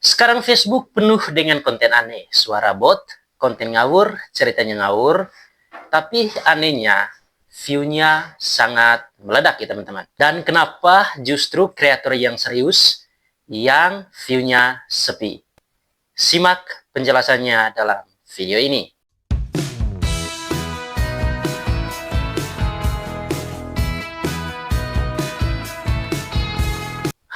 Sekarang Facebook penuh dengan konten aneh, suara bot, konten ngawur, ceritanya ngawur, tapi anehnya view-nya sangat meledak ya teman-teman. Dan kenapa justru kreator yang serius yang view-nya sepi? Simak penjelasannya dalam video ini.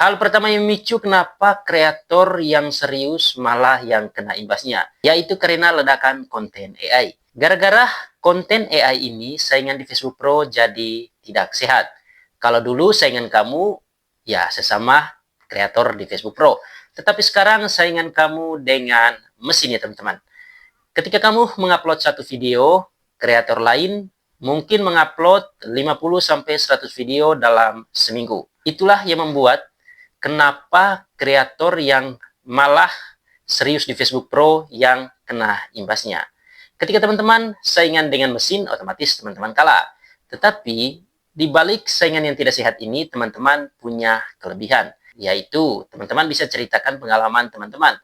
Hal pertama yang memicu kenapa kreator yang serius malah yang kena imbasnya, yaitu karena ledakan konten AI. Gara-gara konten AI ini, saingan di Facebook Pro jadi tidak sehat. Kalau dulu saingan kamu, ya sesama kreator di Facebook Pro. Tetapi sekarang saingan kamu dengan mesin ya teman-teman. Ketika kamu mengupload satu video, kreator lain mungkin mengupload 50-100 video dalam seminggu. Itulah yang membuat kenapa kreator yang malah serius di Facebook Pro yang kena imbasnya. Ketika teman-teman saingan dengan mesin, otomatis teman-teman kalah. Tetapi di balik saingan yang tidak sehat ini, teman-teman punya kelebihan, yaitu teman-teman bisa ceritakan pengalaman teman-teman.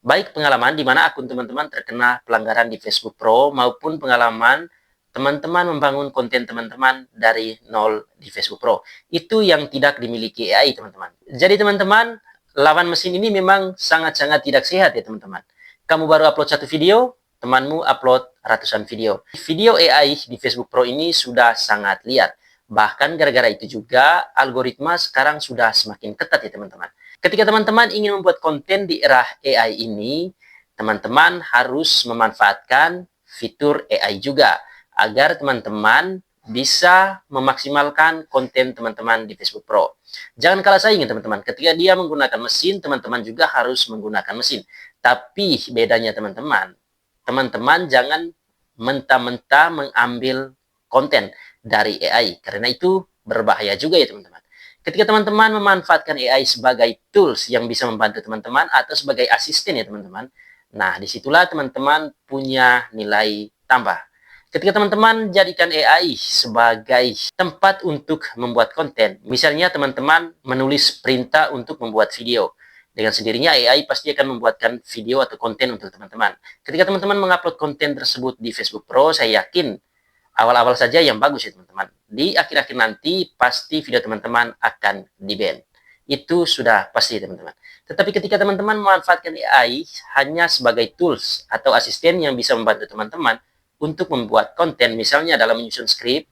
Baik pengalaman di mana akun teman-teman terkena pelanggaran di Facebook Pro maupun pengalaman teman-teman membangun konten teman-teman dari nol di Facebook Pro. Itu yang tidak dimiliki AI, teman-teman. Jadi, teman-teman, lawan mesin ini memang sangat-sangat tidak sehat ya, teman-teman. Kamu baru upload satu video, temanmu upload ratusan video. Video AI di Facebook Pro ini sudah sangat liar. Bahkan gara-gara itu juga, algoritma sekarang sudah semakin ketat ya, teman-teman. Ketika teman-teman ingin membuat konten di era AI ini, teman-teman harus memanfaatkan fitur AI juga, agar teman-teman bisa memaksimalkan konten teman-teman di Facebook Pro. Jangan kalah saing ya teman-teman. Ketika dia menggunakan mesin, teman-teman juga harus menggunakan mesin. Tapi bedanya teman-teman, teman-teman jangan mentah-mentah mengambil konten dari AI. Karena itu berbahaya juga ya teman-teman. Ketika teman-teman memanfaatkan AI sebagai tools yang bisa membantu teman-teman atau sebagai asisten ya teman-teman, nah disitulah teman-teman punya nilai tambah. Ketika teman-teman jadikan AI sebagai tempat untuk membuat konten, misalnya teman-teman menulis perintah untuk membuat video, dengan sendirinya AI pasti akan membuatkan video atau konten untuk teman-teman. Ketika teman-teman mengupload konten tersebut di Facebook Pro, saya yakin awal-awal saja yang bagus ya teman-teman. Di akhir-akhir nanti pasti video teman-teman akan di-ban. Itu sudah pasti teman-teman. Tetapi ketika teman-teman memanfaatkan AI hanya sebagai tools atau asisten yang bisa membantu teman-teman untuk membuat konten, misalnya dalam menyusun skrip,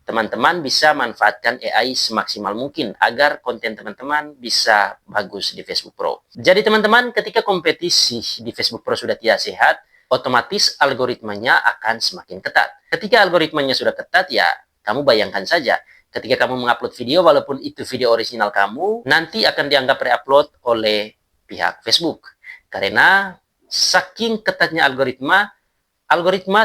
teman-teman bisa manfaatkan AI semaksimal mungkin agar konten teman-teman bisa bagus di Facebook Pro. Jadi teman-teman, ketika kompetisi di Facebook Pro sudah tidak sehat, otomatis algoritmanya akan semakin ketat. Ketika algoritmanya sudah ketat, ya kamu bayangkan saja, ketika kamu mengupload video, walaupun itu video original kamu, nanti akan dianggap re-upload oleh pihak Facebook. Karena saking ketatnya algoritma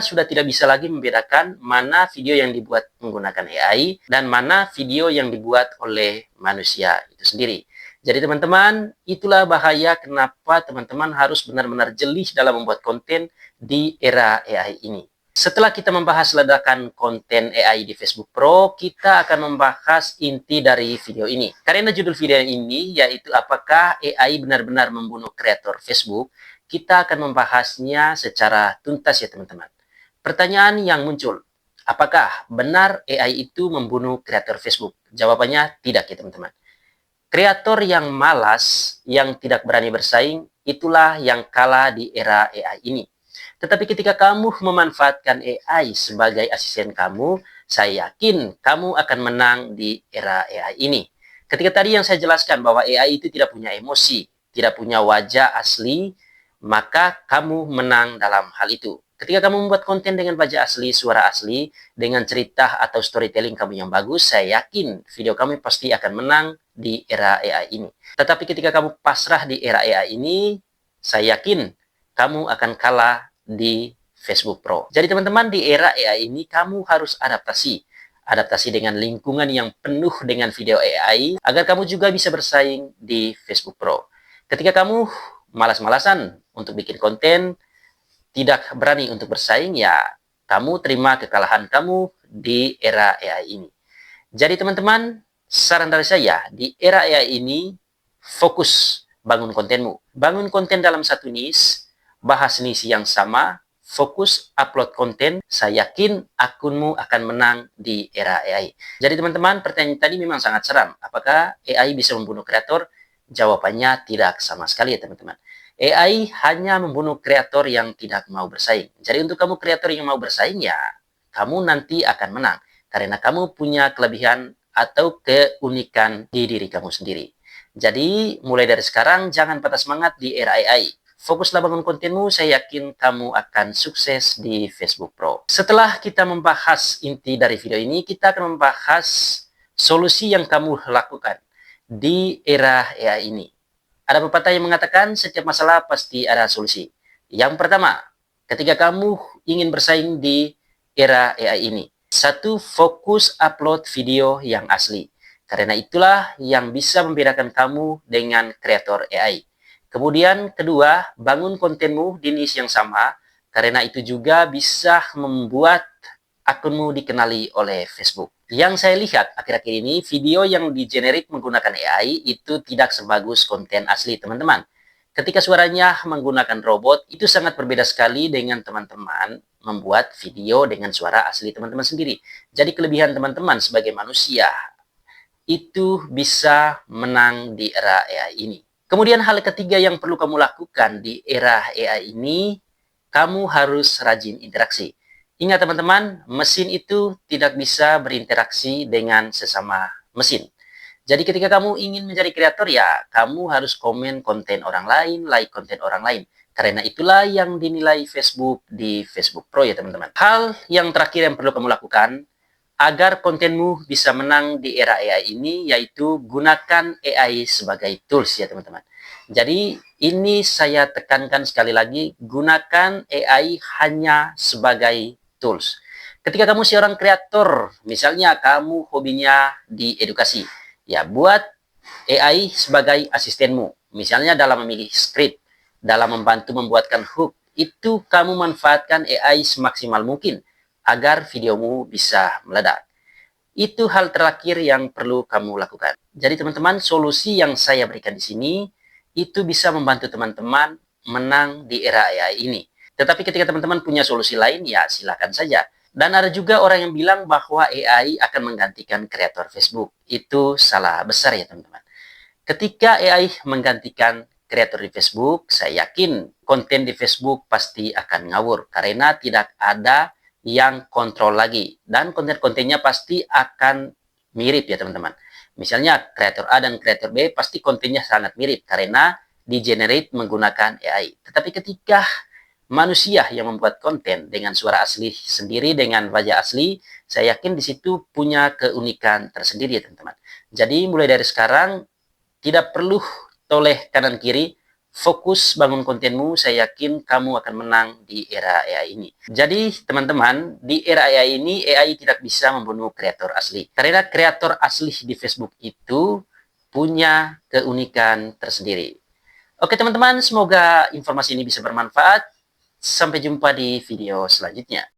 sudah tidak bisa lagi membedakan mana video yang dibuat menggunakan AI dan mana video yang dibuat oleh manusia itu sendiri. Jadi teman-teman, itulah bahaya kenapa teman-teman harus benar-benar jeli dalam membuat konten di era AI ini. Setelah kita membahas ledakan konten AI di Facebook Pro, kita akan membahas inti dari video ini. Karena judul video ini yaitu apakah AI benar-benar membunuh kreator Facebook, kita akan membahasnya secara tuntas ya teman-teman. Pertanyaan yang muncul, apakah benar AI itu membunuh kreator Facebook? Jawabannya tidak ya teman-teman. Kreator yang malas, yang tidak berani bersaing, itulah yang kalah di era AI ini. Tetapi ketika kamu memanfaatkan AI sebagai asisten kamu, saya yakin kamu akan menang di era AI ini. Ketika tadi yang saya jelaskan bahwa AI itu tidak punya emosi, tidak punya wajah asli, maka kamu menang dalam hal itu. Ketika kamu membuat konten dengan wajah asli, suara asli, dengan cerita atau storytelling kamu yang bagus, saya yakin video kamu pasti akan menang di era AI ini. Tetapi ketika kamu pasrah di era AI ini, saya yakin kamu akan kalah di Facebook Pro. Jadi teman-teman, di era AI ini kamu harus adaptasi. Adaptasi dengan lingkungan yang penuh dengan video AI, agar kamu juga bisa bersaing di Facebook Pro. Ketika kamu malas-malasan untuk bikin konten, tidak berani untuk bersaing, ya kamu terima kekalahan kamu di era AI ini. Jadi teman-teman, saran dari saya, di era AI ini fokus bangun kontenmu. Bangun konten dalam satu niche, bahas niche yang sama, fokus upload konten, saya yakin akunmu akan menang di era AI. Jadi teman-teman, pertanyaan tadi memang sangat seram. Apakah AI bisa membunuh kreator? Jawabannya tidak sama sekali ya teman-teman. AI hanya membunuh kreator yang tidak mau bersaing. Jadi untuk kamu kreator yang mau bersaing ya, kamu nanti akan menang. Karena kamu punya kelebihan atau keunikan di diri kamu sendiri. Jadi, mulai dari sekarang, jangan patah semangat di era AI. Fokuslah bangun kontenmu, saya yakin kamu akan sukses di Facebook Pro. Setelah kita membahas inti dari video ini, kita akan membahas solusi yang kamu lakukan di era AI ini. Ada pepatah yang mengatakan setiap masalah pasti ada solusi. Yang pertama, ketika kamu ingin bersaing di era AI ini, satu, fokus upload video yang asli. Karena itulah yang bisa membedakan kamu dengan kreator AI. Kemudian kedua, bangun kontenmu di niche yang sama. Karena itu juga bisa membuat akunmu dikenali oleh Facebook. Yang saya lihat akhir-akhir ini, video yang digenerate menggunakan AI itu tidak sebagus konten asli, teman-teman. Ketika suaranya menggunakan robot, itu sangat berbeda sekali dengan teman-teman membuat video dengan suara asli teman-teman sendiri. Jadi kelebihan teman-teman sebagai manusia itu bisa menang di era AI ini. Kemudian hal ketiga yang perlu kamu lakukan di era AI ini, kamu harus rajin interaksi. Ingat teman-teman, mesin itu tidak bisa berinteraksi dengan sesama mesin. Jadi ketika kamu ingin menjadi kreator ya, kamu harus komen konten orang lain, like konten orang lain. Karena itulah yang dinilai Facebook di Facebook Pro ya teman-teman. Hal yang terakhir yang perlu kamu lakukan agar kontenmu bisa menang di era AI ini, yaitu gunakan AI sebagai tools ya teman-teman. Jadi ini saya tekankan sekali lagi, gunakan AI hanya sebagai tools. Ketika kamu seorang kreator, misalnya kamu hobinya di edukasi, ya buat AI sebagai asistenmu. Misalnya dalam memilih skrip, dalam membantu membuatkan hook, itu kamu manfaatkan AI semaksimal mungkin agar videomu bisa meledak. Itu hal terakhir yang perlu kamu lakukan. Jadi teman-teman, solusi yang saya berikan di sini itu bisa membantu teman-teman menang di era AI ini. Tetapi ketika teman-teman punya solusi lain, ya silakan saja. Dan ada juga orang yang bilang bahwa AI akan menggantikan kreator Facebook. Itu salah besar ya teman-teman. Ketika AI menggantikan kreator di Facebook, saya yakin konten di Facebook pasti akan ngawur. Karena tidak ada yang kontrol lagi. Dan konten-kontennya pasti akan mirip ya teman-teman. Misalnya kreator A dan kreator B pasti kontennya sangat mirip. Karena di-generate menggunakan AI. Tetapi ketika manusia yang membuat konten dengan suara asli sendiri, dengan wajah asli, saya yakin di situ punya keunikan tersendiri ya teman-teman. Jadi mulai dari sekarang, tidak perlu toleh kanan kiri, fokus bangun kontenmu, saya yakin kamu akan menang di era AI ini. Jadi teman-teman, di era AI ini, AI tidak bisa membunuh kreator asli. Karena kreator asli di Facebook itu punya keunikan tersendiri. Oke teman-teman, semoga informasi ini bisa bermanfaat. Sampai jumpa di video selanjutnya.